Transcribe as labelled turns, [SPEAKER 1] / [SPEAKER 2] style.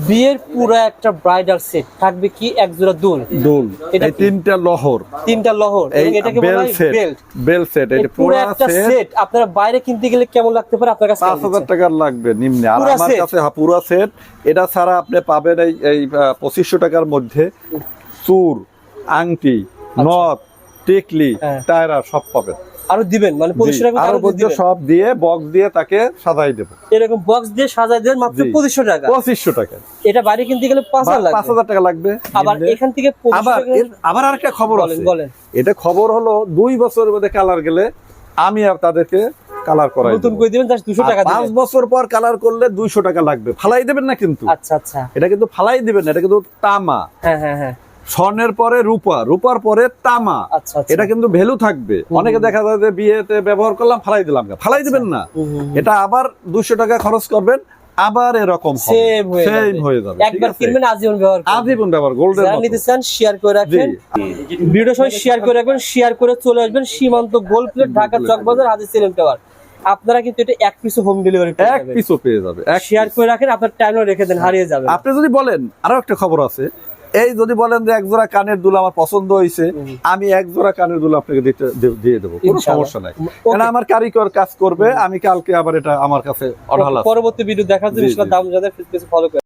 [SPEAKER 1] বিয়ের পুরো একটা ব্রাইডাল সেট থাকবে কি এক জোড়া দুল
[SPEAKER 2] এই তিনটা লহর
[SPEAKER 1] এবং এটাকে বলা হয়
[SPEAKER 2] বেল সেট এটা
[SPEAKER 1] পুরো একটা সেট আপনারা বাইরে কিনতে গেলে কেমন লাগতে পারে আপনার কাছে
[SPEAKER 2] 5000 টাকা লাগবে নিম্নে আর আমার কাছে পুরো সেট এটা ছাড়া আপনি পাবেন এই 2500 টাকার মধ্যে চুর আংটি নথ টেকলি টায়রা সব পাবেন
[SPEAKER 1] আরো দিবেন মানে 2500 টাকা
[SPEAKER 2] আরো বলতে সব দিয়ে বক্স দিয়ে তাকে সাজাই দেব
[SPEAKER 1] এরকম বক্স দিয়ে সাজাই দেন মাত্র 2500 টাকা
[SPEAKER 2] 2500 টাকা
[SPEAKER 1] এটা বাইরে কিনতে গেলে
[SPEAKER 2] 5000 টাকা লাগবে
[SPEAKER 1] আবার এখান থেকে
[SPEAKER 2] আবার আরেকটা খবর আছে
[SPEAKER 1] বলেন
[SPEAKER 2] এটা খবর হলো 2 বছরের মধ্যে কালার গেলে আমি আর তাদেরকে কালার করাই
[SPEAKER 1] নতুন করে দিবেন জাস্ট 200 টাকা দিবেন
[SPEAKER 2] 5 বছর পর কালার করলে 200 টাকা লাগবে ফালাই দিবেন না কিন্তু
[SPEAKER 1] আচ্ছা
[SPEAKER 2] এটা কিন্তু ফালাই দিবেন না এটা কিন্তু তামা
[SPEAKER 1] হ্যাঁ
[SPEAKER 2] স্বর্ণের পরে রূপার পরে তামা এটা কিন্তু ভ্যালু থাকবে অনেকে দেখা যায় যে বিয়েতে ব্যবহার করলাম ফালাই দিলাম ফালাই দিবেন না এটা আবার 200 টাকা খরচ করবেন আবার এরকম সেম হয়ে যাবে
[SPEAKER 1] একবার কিনবেন আজীবন ব্যবহার
[SPEAKER 2] গোল্ডের
[SPEAKER 1] যারা নিতে চান শেয়ার করে রাখেন ভিডিও সবাই শেয়ার করে রাখবেন শেয়ার করে চলে আসবেন সীমান্ত গোল্ড প্লেট ঢাকা চকবাজার হাজি সেলিম টাওয়ার আপনারা কিন্তু এটা এক পিসও হোম ডেলিভারি
[SPEAKER 2] পেয়ে যাবে
[SPEAKER 1] শেয়ার করে রাখেন আপনার টাইমও রেখে দেন হারিয়ে যাবে
[SPEAKER 2] আপনি যদি বলেন আরো একটা খবর আছে এই যদি বলেন যে এক জোড়া কানের দুল আমার পছন্দ হয়েছে আমি এক জোড়া কানের দুল আপনাকে দিয়ে দেবো কোনো সমস্যা নাই কারণ আমার কারিগর কাজ করবে আমি কালকে আবার এটা আমার কাছে অর্ডার আছে
[SPEAKER 1] পরবর্তী ভিডিও দেখার জন্য দাম যাদের ফলো